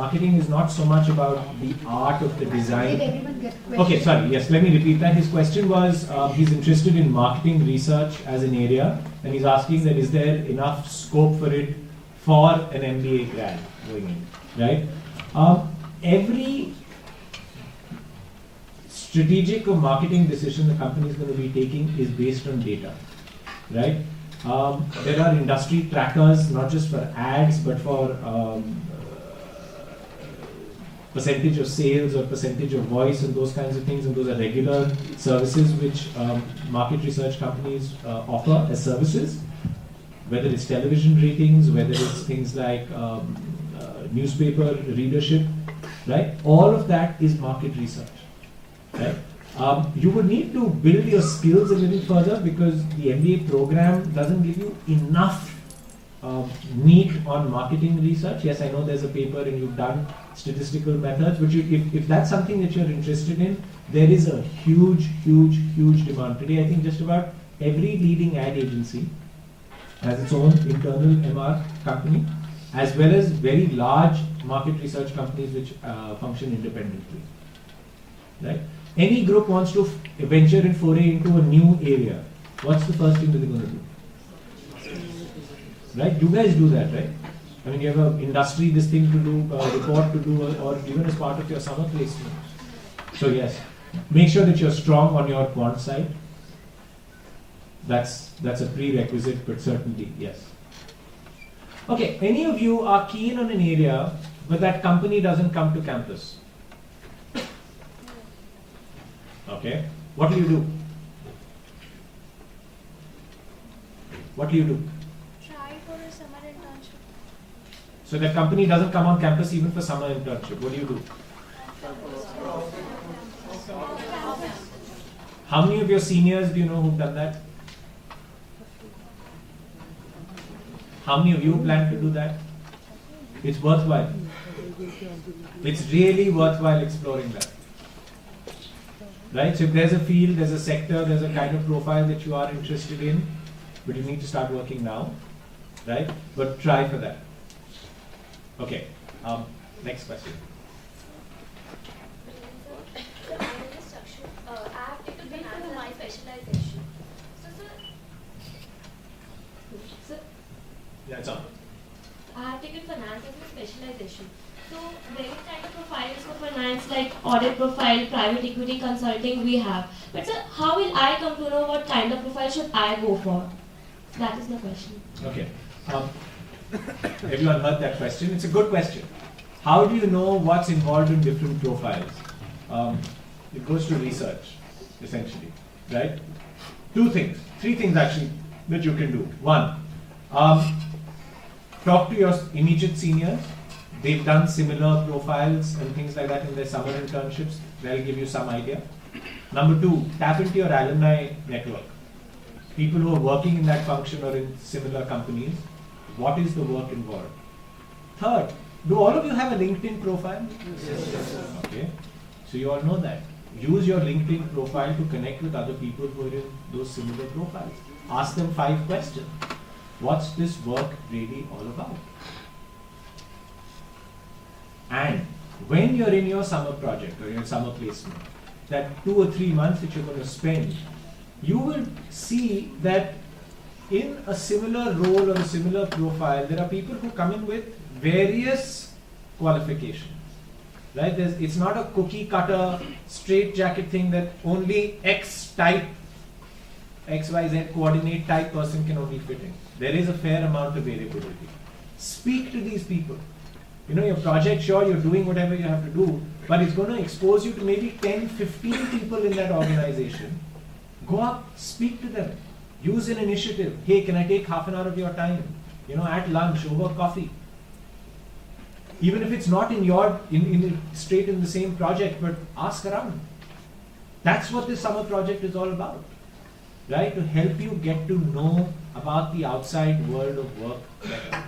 marketing is not so much about the art of the design. Did everyone get questions? Okay, sorry, yes, let me repeat that. His question was, he's interested in marketing research as an area, and he's asking that is there enough scope for it for an MBA grad going in, right? Every strategic or marketing decision the company is going to be taking is based on data, right? There are industry trackers, not just for ads, but for percentage of sales or percentage of voice and those kinds of things, and those are regular services which market research companies offer as services, whether it's television ratings, whether it's things like newspaper readership, right? All of that is market research, right? You would need to build your skills a little further because the MBA program doesn't give you enough meat on marketing research. Yes, I know there's a paper and you've done statistical methods, but if that's something that you're interested in, there is a huge demand. Today, I think just about every leading ad agency has its own internal MR company, as well as very large market research companies which function independently, right? Any group wants to venture and foray into a new area. What's the first thing that they're going to do? Right? You guys do that, right? I mean, you have an industry, this thing to do, report to do, or even as part of your summer placement. So yes, make sure that you're strong on your quant side. That's a prerequisite, but certainly yes. Okay, any of you are keen on an area, but that company doesn't come to campus? Okay, what do you do? What do you do? Try for a summer internship. So the company doesn't come on campus even for summer internship. What do you do? How many of your seniors do you know who've done that? How many of you plan to do that? It's worthwhile. It's really worthwhile exploring that. Right? So if there's a field, there's a sector, there's a kind of profile that you are interested in, but you need to start working now, right? But try for that. Okay, next question. So, I have taken finance as my specialization. So, Yeah, it's on. I have taken finance as my specialization. So, various kind of profiles for finance, like audit profile, private equity consulting, we have. But sir, how will I come to know what kind of profile should I go for? That is my question. Okay. Everyone heard that question. It's a good question. How do you know what's involved in different profiles? It goes to research, essentially, right? Three things actually that you can do. One, talk to your immediate seniors. They've done similar profiles and things like that in their summer internships. They'll give you some idea. Number two, tap into your alumni network. People who are working in that function or in similar companies. What is the work involved? Third, do all of you have a LinkedIn profile? Yes. Okay. So you all know that. Use your LinkedIn profile to connect with other people who are in those similar profiles. Ask them 5 questions. What's this work really all about? And when you're in your summer project or your summer placement, that 2 or 3 months that you're going to spend, you will see that in a similar role or a similar profile, there are people who come in with various qualifications. Right? It's not a cookie cutter, straight jacket thing that only X type, XYZ coordinate type person can only fit in. There is a fair amount of variability. Speak to these people. You know, your project, sure, you're doing whatever you have to do, but it's going to expose you to maybe 10, 15 people in that organization. Go up, speak to them. Use an initiative. Hey, can I take half an hour of your time? You know, at lunch, over coffee. Even if it's not straight in the same project, but ask around. That's what this summer project is all about. Right? To help you get to know about the outside world of work better.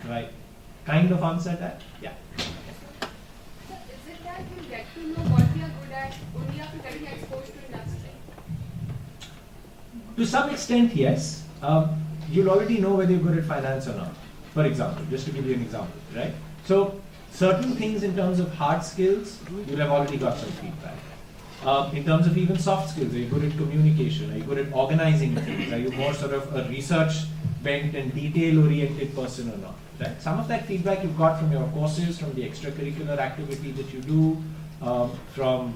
Right? Kind of answer that? Yeah. So is it that we get to know what we are good at only after getting exposed to industry? To some extent, yes. You'll already know whether you're good at finance or not. For example, just to give you an example, right? So certain things in terms of hard skills, you'll have already got some feedback. In terms of even soft skills, are you good at communication? Are you good at organizing things? Are you more sort of a research bent and detail oriented person or not? Right? Some of that feedback you've got from your courses, from the extracurricular activity that you do, from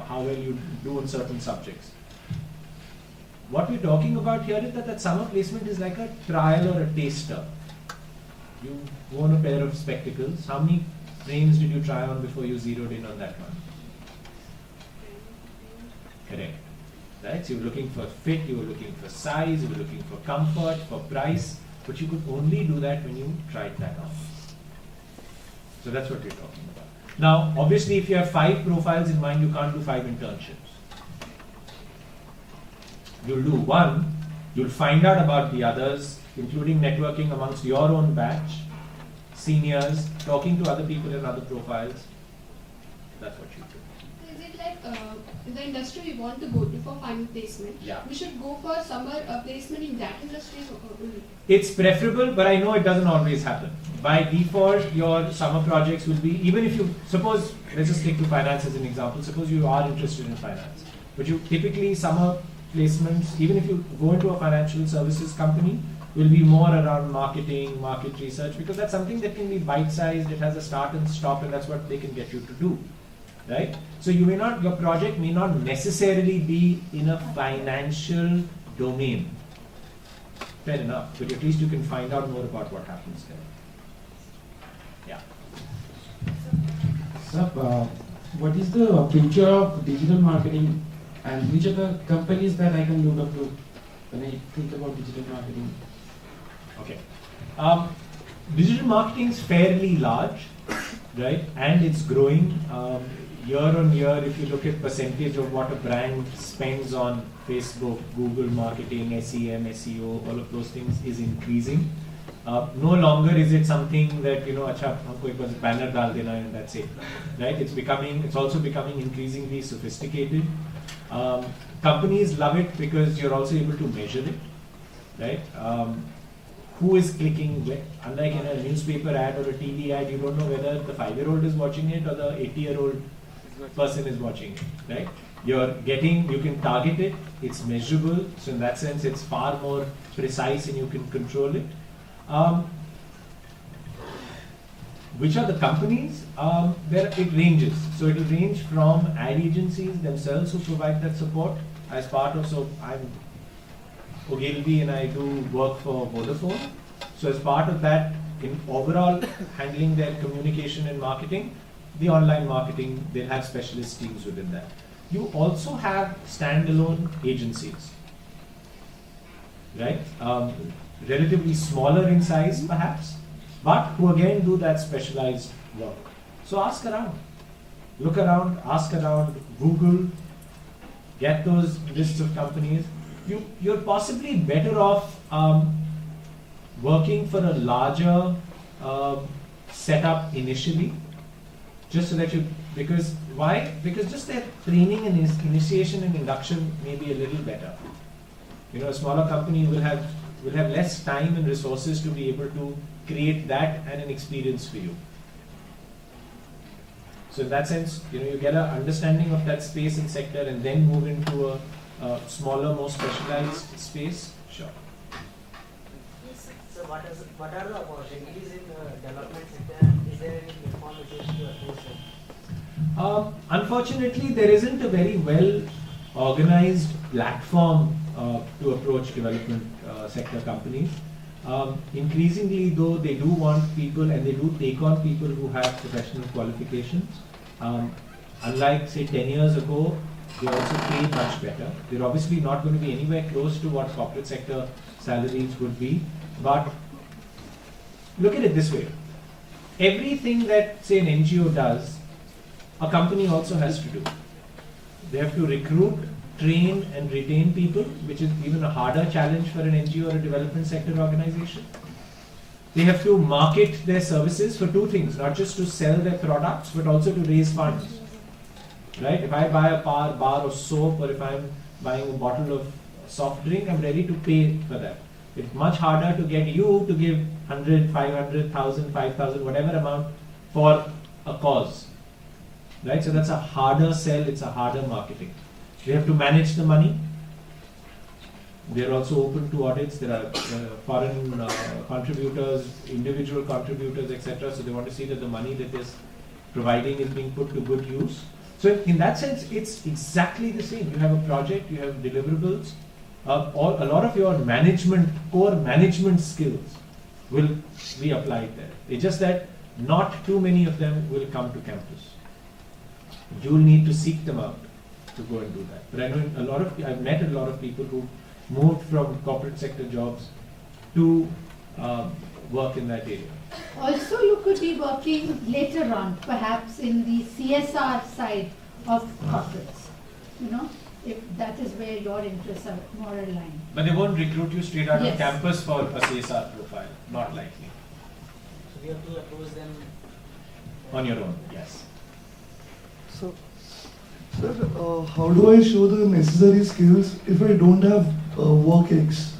how well you do in certain subjects. What we're talking about here is that summer placement is like a trial or a taster. You own a pair of spectacles. How many frames did you try on before you zeroed in on that one? Correct. Right? So you were looking for fit, you were looking for size, you were looking for comfort, for price, but you could only do that when you tried that on. So that's what we're talking about. Now, obviously, if you have 5 profiles in mind, you can't do 5 internships. You'll do one, you'll find out about the others, including networking amongst your own batch, seniors, talking to other people in other profiles. That's what you do. Is it like in the industry we want to go to for final placement? Yeah. We should go for summer placement in that industry only. It's preferable, but I know it doesn't always happen. By default, your summer projects will be, even if you, suppose, let's just take to finance as an example, suppose you are interested in finance, but you typically summer placements, even if you go into a financial services company, will be more around marketing, market research, because that's something that can be bite-sized, it has a start and stop, and that's what they can get you to do. Right? So you may not, your project may not necessarily be in a financial domain. Fair enough, but at least you can find out more about what happens there. Yeah. Sir, what is the future of digital marketing and which are the companies that I can look up to when I think about digital marketing? Okay. Digital marketing is fairly large, right? And it's growing. Year on year, if you look at percentage of what a brand spends on Facebook, Google marketing, SEM, SEO, all of those things is increasing. No longer is it something that, you know, acha, humko ek baar banner dal dena and that's it, right? It's also becoming increasingly sophisticated. Companies love it because you're also able to measure it, right? Who is clicking where? Unlike in a newspaper ad or a TV ad, you don't know whether the 5-year-old is watching it or the 80-year-old person is watching it, right? You can target it, it's measurable, so in that sense it's far more precise and you can control it. Which are the companies? It ranges. So it will range from ad agencies themselves who provide that support as part of, so I'm Ogilvy and I do work for Vodafone. So as part of that, in overall handling their communication and marketing, the online marketing, they'll have specialist teams within that. You also have standalone agencies, right? Relatively smaller in size perhaps, but who again do that specialized work. So ask around, look around, ask around, Google, get those lists of companies. You're possibly better off working for a larger setup initially, just so that because why? Because just their training and initiation and induction may be a little better. You know, a smaller company will have less time and resources to be able to create that and an experience for you. So in that sense, you know, you get an understanding of that space and sector and then move into a smaller, more specialized space. Sure. Yes. So what are the opportunities in the development sector? Is there any platform which is unfortunately, there isn't a very well organized platform to approach development sector companies. Increasingly, though, they do want people and they do take on people who have professional qualifications. Unlike, say, 10 years ago, they also pay much better. They're obviously not going to be anywhere close to what corporate sector salaries would be. But look at it this way. Everything that, say, an NGO does, a company also has to do. They have to recruit, train and retain people, which is even a harder challenge for an NGO or a development sector organization. They have to market their services for two things, not just to sell their products, but also to raise funds. Right? If I buy a bar of soap or if I'm buying a bottle of soft drink, I'm ready to pay for that. It's much harder to get you to give 100, 500, 1,000, 5,000, whatever amount for a cause. Right? So that's a harder sell, it's a harder marketing. We have to manage the money. We are also open to audits. There are foreign contributors, individual contributors, etc. So they want to see that the money that is providing is being put to good use. So in that sense, it's exactly the same. You have a project, you have deliverables, or a lot of your core management skills will be applied there. It's just that not too many of them will come to campus. You'll need to seek them out to go and do that. But I know I've met a lot of people who moved from corporate sector jobs to work in that area. Also, you could be working later on, perhaps in the CSR side of corporates, if that is where your interests are more aligned. But they won't recruit you straight out Yes. of campus for a CSR profile, not likely. So we have to approach them On your own, yes. So, sir, how do I show the necessary skills if I don't have work ex?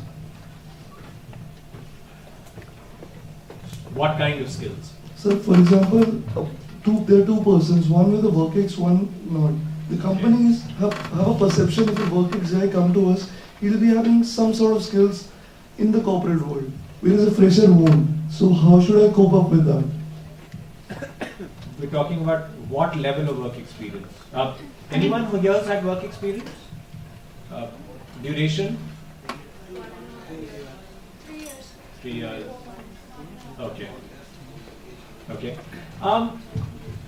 What kind of skills? So, for example, there are two persons, one with a work ex, one not. The companies have a perception if a work ex guy come to us, he'll be having some sort of skills in the corporate world, whereas a fresher won't. So, how should I cope up with that? We're talking about what level of work experience. Anyone who here has had work experience? Duration? 3 years. Okay. Okay.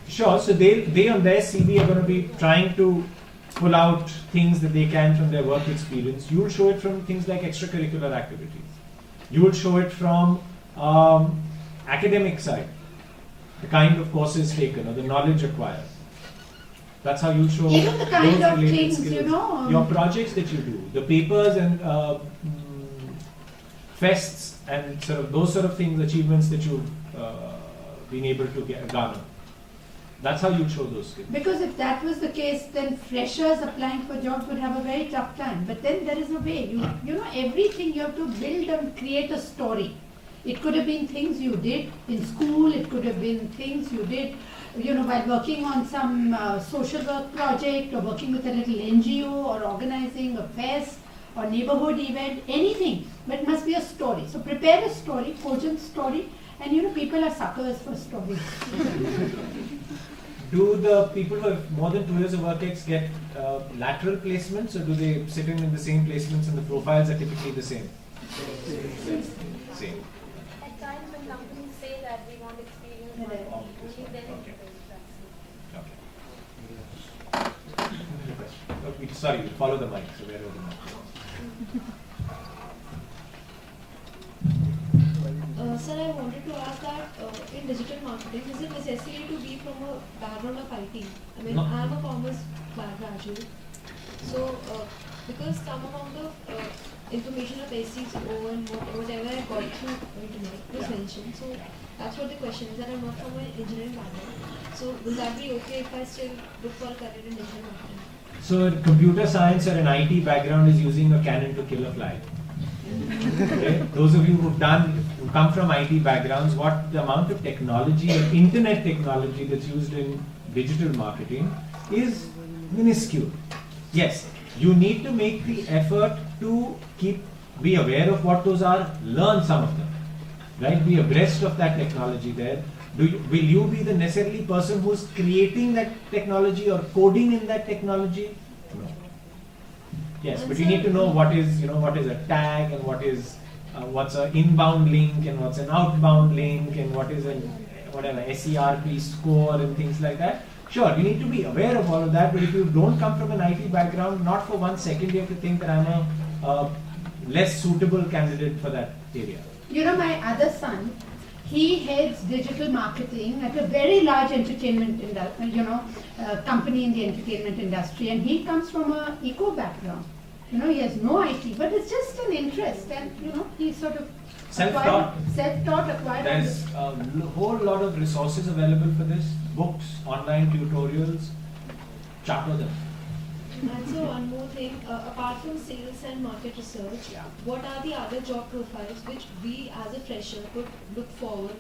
Sure. So they on their CV are going to be trying to pull out things that they can from their work experience. You will show it from things like extracurricular activities. You will show it from academic side, the kind of courses taken or the knowledge acquired. That's how you show Even the kind those of related things, skills. Your projects that you do, the papers and fests and sort of those sort of things, achievements that you've been able to garner. That's how you show those skills. Because if that was the case, then freshers applying for jobs would have a very tough time. But then there is a way. You know, everything you have to build and create a story. It could have been things you did in school. It could have been things you did, while working on some social work project or working with a little NGO or organizing a fest or neighborhood event, anything. But it must be a story. So prepare a story, cogent story, and people are suckers for stories. Do the people who have more than 2 years of work ex get lateral placements, or do they sit in the same placements and the profiles are typically the same? Same. At times when companies say that we want experience, only then Okay. it Okay. Sorry, follow the mic. So where are the mic? Sir, I wanted to ask that in digital marketing, is it necessary to be from a background of IT? I mean, No. I am a commerce graduate, so because some amount of information of SEO and whatever I got through internet was mentioned, so that's what the question is, that I'm not from an engineering background. So will that be okay if I still look for a career in digital marketing? So computer science or an IT background is using a cannon to kill a fly. Okay? Those of you who come from IT backgrounds, what the amount of technology, internet technology that's used in digital marketing is minuscule. Yes, you need to make the effort to be aware of what those are, learn some of them, right? Be abreast of that technology there. Will you be the necessarily person who's creating that technology or coding in that technology? No. Yes, but you need to know what is a tag and what's an inbound link and what's an outbound link and what is SERP score and things like that. Sure, you need to be aware of all of that, but if you don't come from an IT background, not for 1 second you have to think that I'm a less suitable candidate for that area. My other son, he heads digital marketing at a very large entertainment company in the entertainment industry, and he comes from a eco background. He has no IT, but it's just an interest, and he sort of Self-taught. acquired. There's a whole lot of resources available for this, books, online tutorials, charter them. And so one more thing, apart from sales and market research, Yeah. what are the other job profiles which we as a fresher could look forward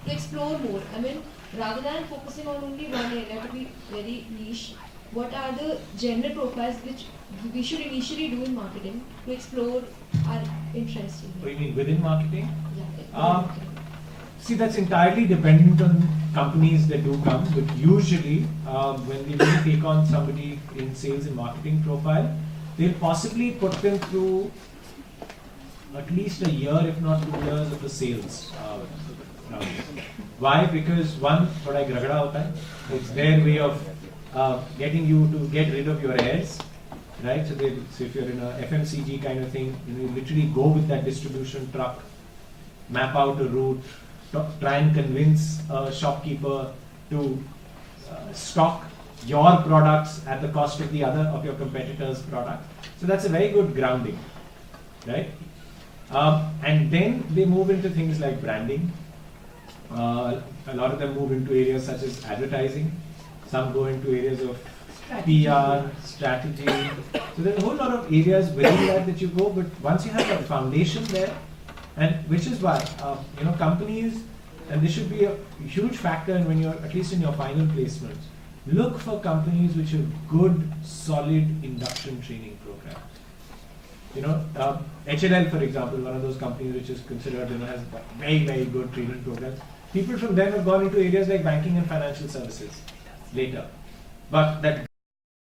to explore more? I mean, rather than focusing on only one area to be very niche, what are the general profiles which we should initially do in marketing to explore our interest in? What do you mean within marketing? Yeah. See, that's entirely dependent on companies that do come, but usually when they really take on somebody in sales and marketing profile, they'll possibly put them through at least a year, if not 2 years, of the sales round. Why? Because one, thoda ek ragda hota hai. It's their way of getting you to get rid of your heirs, right? So if you're in a FMCG kind of thing, you literally go with that distribution truck, map out a route, try and convince a shopkeeper to stock your products at the cost of the other of your competitors' product. So that's a very good grounding, right? And then they move into things like branding. A lot of them move into areas such as advertising. Some go into areas of PR, strategy. So there's a whole lot of areas within that you go. But once you have that foundation there, and which is why companies, and this should be a huge factor when you're at least in your final placements, look for companies which have good, solid induction training programs. HLL, for example, one of those companies which is considered has very, very good training programs. People from them have gone into areas like banking and financial services later. But that